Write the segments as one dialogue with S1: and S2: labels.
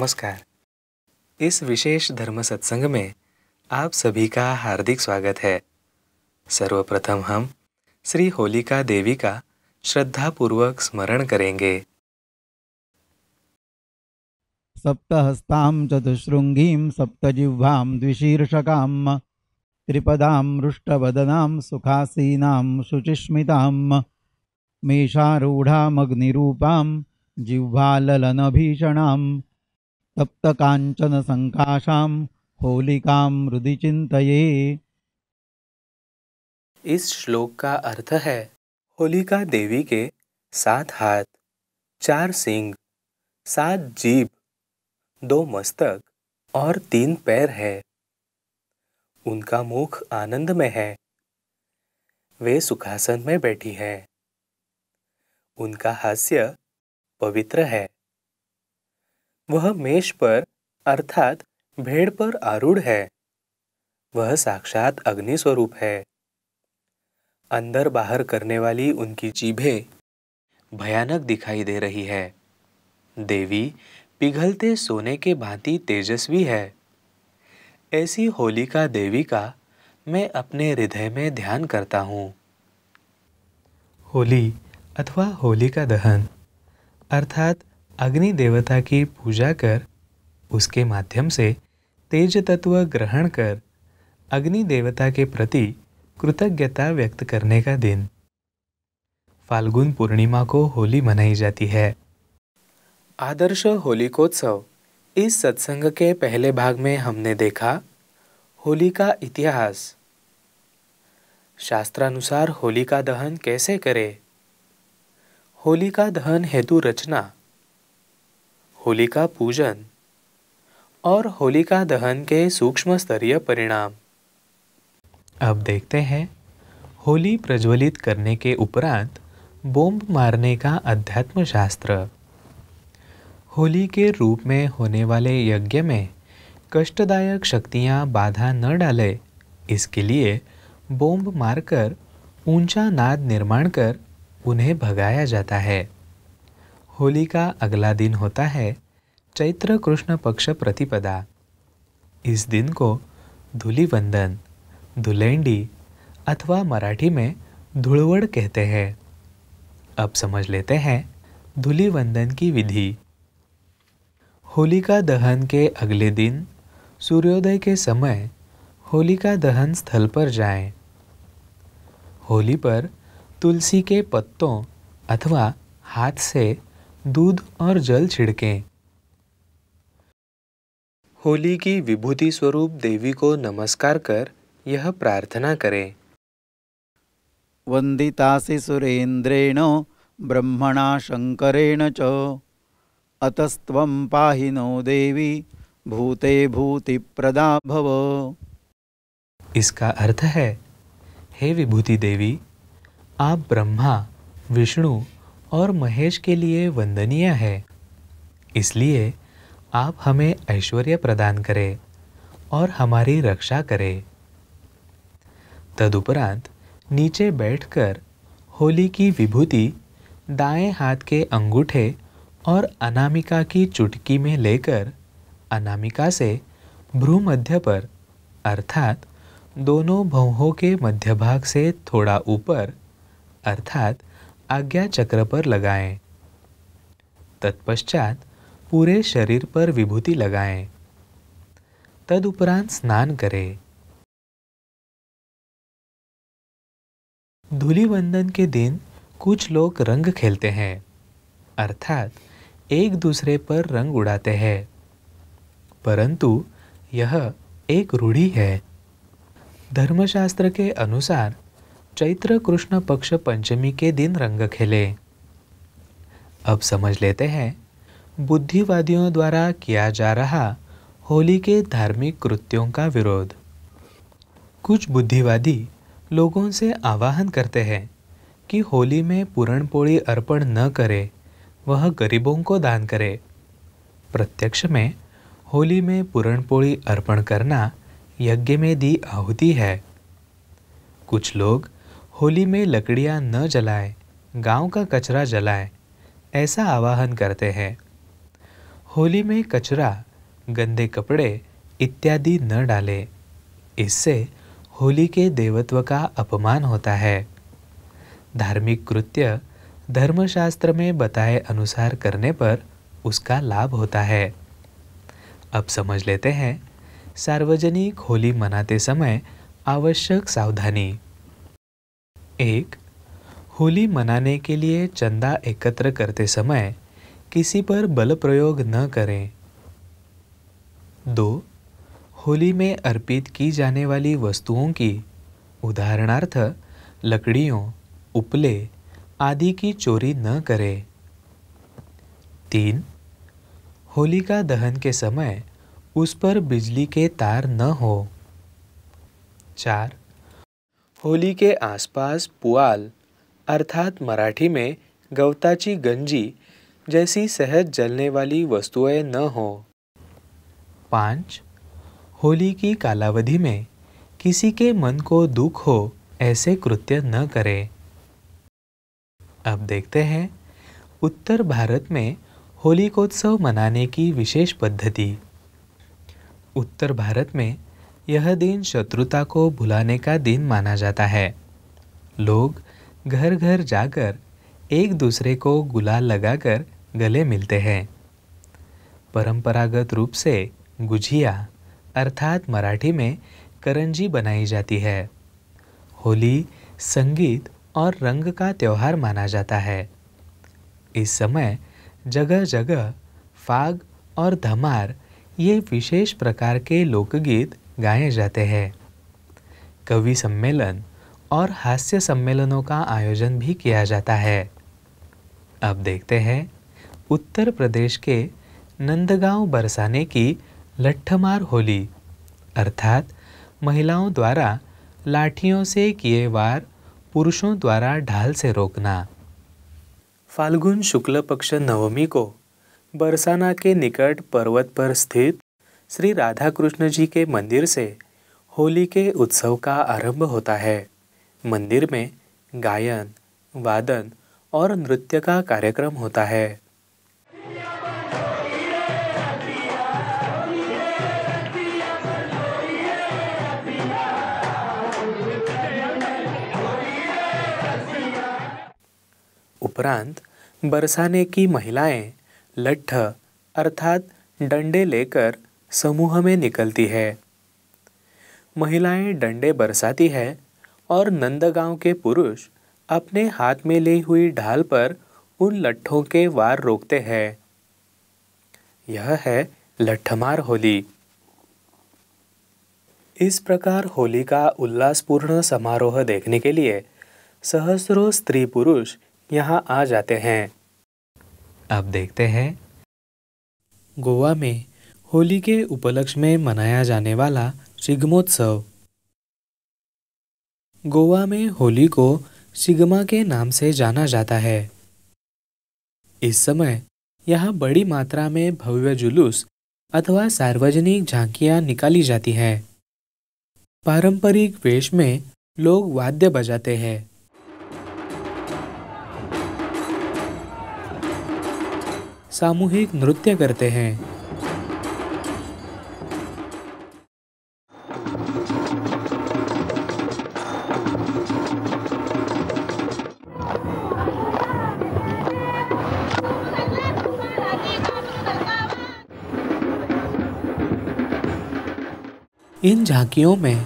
S1: नमस्कार। इस विशेष धर्म सत्संग में आप सभी का हार्दिक स्वागत है। सर्वप्रथम हम श्री होलिका देवी का श्रद्धापूर्वक स्मरण करेंगे।
S2: सप्तहस्तां चतुश्रृंगीं सप्तजिह्वां द्विशीर्षकां त्रिपदां रुष्टवदनां सुखासीनां शुचिस्मितां मेषारूढामग्निरूपां जिह्वाललनभीषणां तप्तकाञ्चनसङ्काशां होलिकां हृदि चिन्तये।
S1: इस श्लोक का अर्थ है, होलिका देवी के 7 हाथ, 4 सींग, 7 जीभ, 2 मस्तक और 3 पैर है। उनका मुख आनंद में है। वे सुखासन में बैठी है। उनका हास्य पवित्र है। वह मेष पर अर्थात भेड़ पर आरूढ़ है। वह साक्षात अग्नि स्वरूप है। अंदर बाहर करने वाली उनकी जीभें भयानक दिखाई दे रही है। देवी पिघलते सोने के भांति तेजस्वी है। ऐसी होलिका देवी का मैं अपने हृदय में ध्यान करता हूँ। होली अथवा होलिका दहन अर्थात अग्नि देवता की पूजा कर उसके माध्यम से तेज तत्व ग्रहण कर अग्नि देवता के प्रति कृतज्ञता व्यक्त करने का दिन। फाल्गुन पूर्णिमा को होली मनाई जाती है। आदर्श होलिकोत्सव। इस सत्संग के पहले भाग में हमने देखा होली का इतिहास। शास्त्रानुसार होलिका दहन कैसे करें? होलिका दहन हेतु रचना, होलिका पूजन और होलिका दहन के सूक्ष्म स्तरीय परिणाम। अब देखते हैं होली प्रज्वलित करने के उपरांत बॉम्ब मारने का अध्यात्म शास्त्र। होली के रूप में होने वाले यज्ञ में कष्टदायक शक्तियां बाधा न डाले, इसके लिए बॉम्ब मारकर ऊंचा नाद निर्माण कर उन्हें भगाया जाता है। होली का अगला दिन होता है चैत्र कृष्ण पक्ष प्रतिपदा। इस दिन को धूलिवंदन, धुलेंडी अथवा मराठी में धुलवड़ कहते हैं। अब समझ लेते हैं धूलिवंदन की विधि। होलिका दहन के अगले दिन सूर्योदय के समय होलिका दहन स्थल पर जाएं। होली पर तुलसी के पत्तों अथवा हाथ से दूध और जल छिड़कें। होली की विभूति स्वरूप देवी को नमस्कार कर यह प्रार्थना करें।
S2: वंदितासि सुरेन्द्रेण ब्रह्मणा शंकरेण च अतस्त्वं पाहि नो देवी भूते भूतिप्रदा भव।
S1: इसका अर्थ है, हे विभूति देवी, आप ब्रह्मा, विष्णु और महेश के लिए वंदनीय है। इसलिए आप हमें ऐश्वर्य प्रदान करें और हमारी रक्षा करें। तदुपरांत नीचे बैठकर होली की विभूति दाएं हाथ के अंगूठे और अनामिका की चुटकी में लेकर अनामिका से भ्रूमध्य पर अर्थात दोनों भौहों के मध्य भाग से थोड़ा ऊपर अर्थात आज्ञा चक्र पर लगाएं। तत्पश्चात पूरे शरीर पर विभूति लगाएं। तदुपरांत स्नान करें। धूलिवंदन के दिन कुछ लोग रंग खेलते हैं अर्थात एक दूसरे पर रंग उड़ाते हैं, परंतु यह एक रूढ़ी है। धर्मशास्त्र के अनुसार चैत्र कृष्ण पक्ष पंचमी के दिन रंग खेलें। अब समझ लेते हैं बुद्धिवादियों द्वारा किया जा रहा होली के धार्मिक कृत्यों का विरोध। कुछ बुद्धिवादी लोगों से आह्वान करते हैं कि होली में पूरण पोड़ी अर्पण न करे, वह गरीबों को दान करे। प्रत्यक्ष में होली में पूरण पोड़ी अर्पण करना यज्ञ में दी आहुति है। कुछ लोग होली में लकड़ियां न जलाएं, गांव का कचरा जलाएं, ऐसा आह्वान करते हैं। होली में कचरा, गंदे कपड़े इत्यादि न डालें। इससे होली के देवत्व का अपमान होता है। धार्मिक कृत्य धर्मशास्त्र में बताए अनुसार करने पर उसका लाभ होता है। अब समझ लेते हैं सार्वजनिक होली मनाते समय आवश्यक सावधानी। 1. होली मनाने के लिए चंदा एकत्र करते समय किसी पर बल प्रयोग न करें। 2. होली में अर्पित की जाने वाली वस्तुओं की, उदाहरणार्थ लकड़ियों, उपले आदि की चोरी न करें। 3. होलिका दहन के समय उस पर बिजली के तार न हो। 4. होली के आसपास पुआल अर्थात मराठी में गवताची गंजी जैसी सहज जलने वाली वस्तुएं न हो। 5. होली की कालावधि में किसी के मन को दुख हो ऐसे कृत्य न करें। अब देखते हैं उत्तर भारत में होलिकोत्सव मनाने की विशेष पद्धति। उत्तर भारत में यह दिन शत्रुता को भुलाने का दिन माना जाता है। लोग घर घर जाकर एक दूसरे को गुलाल लगाकर गले मिलते हैं। परंपरागत रूप से गुझिया अर्थात मराठी में करंजी बनाई जाती है। होली संगीत और रंग का त्योहार माना जाता है। इस समय जगह जगह फाग और धमार ये विशेष प्रकार के लोकगीत गाए जाते हैं। कवि सम्मेलन और हास्य सम्मेलनों का आयोजन भी किया जाता है। अब देखते हैं उत्तर प्रदेश के नंदगांव बरसाने की लट्ठमार होली अर्थात महिलाओं द्वारा लाठियों से किए वार पुरुषों द्वारा ढाल से रोकना। फाल्गुन शुक्ल पक्ष नवमी को बरसाना के निकट पर्वत पर स्थित श्री राधा कृष्ण जी के मंदिर से होली के उत्सव का आरंभ होता है। मंदिर में गायन, वादन और नृत्य का कार्यक्रम होता है। उपरांत बरसाने की महिलाएं लट्ठ अर्थात डंडे लेकर समूह में निकलती है। महिलाएं डंडे बरसाती है और नंदगांव के पुरुष अपने हाथ में ली हुई ढाल पर उन लट्ठों के वार रोकते हैं। यह है लट्ठमार होली। इस प्रकार होली का उल्लासपूर्ण समारोह देखने के लिए सहस्रों स्त्री पुरुष यहाँ आ जाते हैं। अब देखते हैं गोवा में होली के उपलक्ष्य में मनाया जाने वाला शिग्मोत्सव। गोवा में होली को शिग्मा के नाम से जाना जाता है। इस समय यहाँ बड़ी मात्रा में भव्य जुलूस अथवा सार्वजनिक झांकियाँ निकाली जाती हैं। पारंपरिक वेश में लोग वाद्य बजाते हैं। सामूहिक नृत्य करते हैं। इन झांकियों में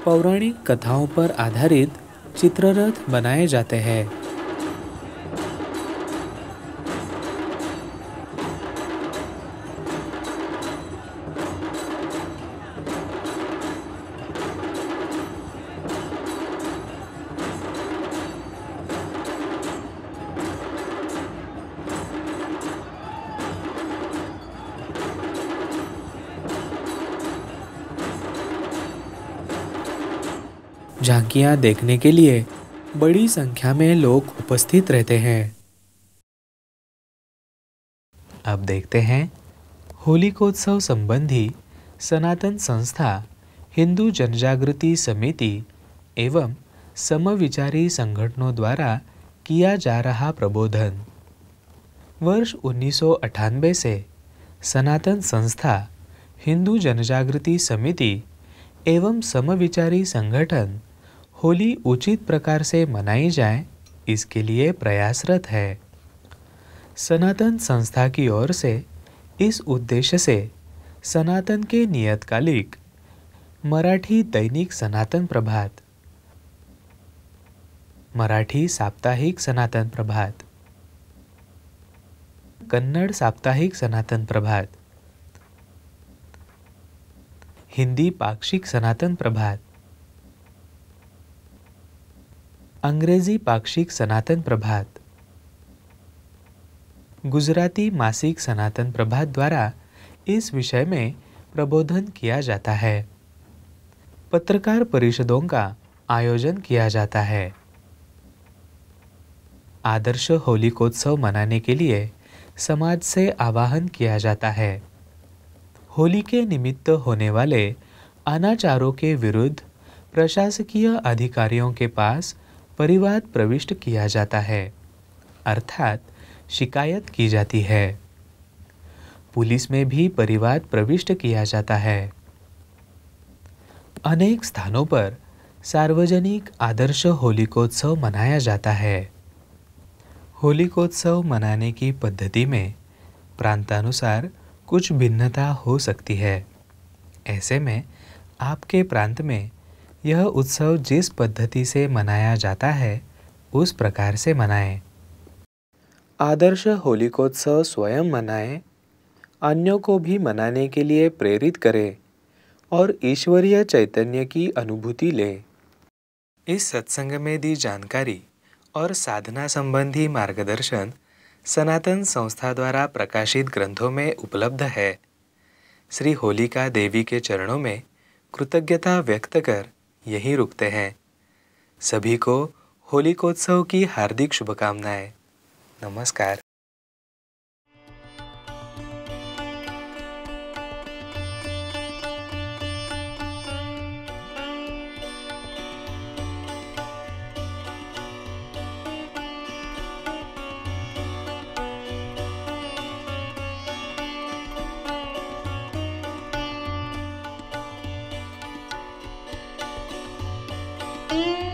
S1: पौराणिक कथाओं पर आधारित चित्ररथ बनाए जाते हैं। झांकियां देखने के लिए बड़ी संख्या में लोग उपस्थित रहते हैं। अब देखते हैं होलिकोत्सव संबंधी सनातन संस्था हिंदू जनजागृति समिति एवं समविचारी संगठनों द्वारा किया जा रहा प्रबोधन। वर्ष 1998 से सनातन संस्था, हिंदू जनजागृति समिति एवं समविचारी संगठन होली उचित प्रकार से मनाई जाए, इसके लिए प्रयासरत है। सनातन संस्था की ओर से इस उद्देश्य से सनातन के नियतकालिक मराठी दैनिक सनातन प्रभात, मराठी साप्ताहिक सनातन प्रभात, कन्नड़ साप्ताहिक सनातन प्रभात, हिंदी पाक्षिक सनातन प्रभात, अंग्रेजी पाक्षिक सनातन प्रभात, गुजराती मासिक सनातन प्रभात द्वारा इस विषय में प्रबोधन किया जाता है। पत्रकार परिषदों का आयोजन किया जाता है। आदर्श होलिकोत्सव मनाने के लिए समाज से आह्वान किया जाता है। होली के निमित्त होने वाले अनाचारों के विरुद्ध प्रशासकीय अधिकारियों के पास परिवाद प्रविष्ट किया जाता है, अर्थात शिकायत की जाती है। पुलिस में भी परिवाद प्रविष्ट किया जाता है। अनेक स्थानों पर सार्वजनिक आदर्श होलिकोत्सव मनाया जाता है। होलिकोत्सव मनाने की पद्धति में प्रांतानुसार कुछ भिन्नता हो सकती है। ऐसे में आपके प्रांत में यह उत्सव जिस पद्धति से मनाया जाता है, उस प्रकार से मनाएं। आदर्श होलिकोत्सव स्वयं मनाएं, अन्यों को भी मनाने के लिए प्रेरित करें और ईश्वरीय चैतन्य की अनुभूति लें। इस सत्संग में दी जानकारी और साधना संबंधी मार्गदर्शन सनातन संस्था द्वारा प्रकाशित ग्रंथों में उपलब्ध है। श्री होलिका देवी के चरणों में कृतज्ञता व्यक्त कर यहीं रुकते हैं। सभी को होलिकोत्सव की हार्दिक शुभकामनाएं। नमस्कार।
S3: Thank you.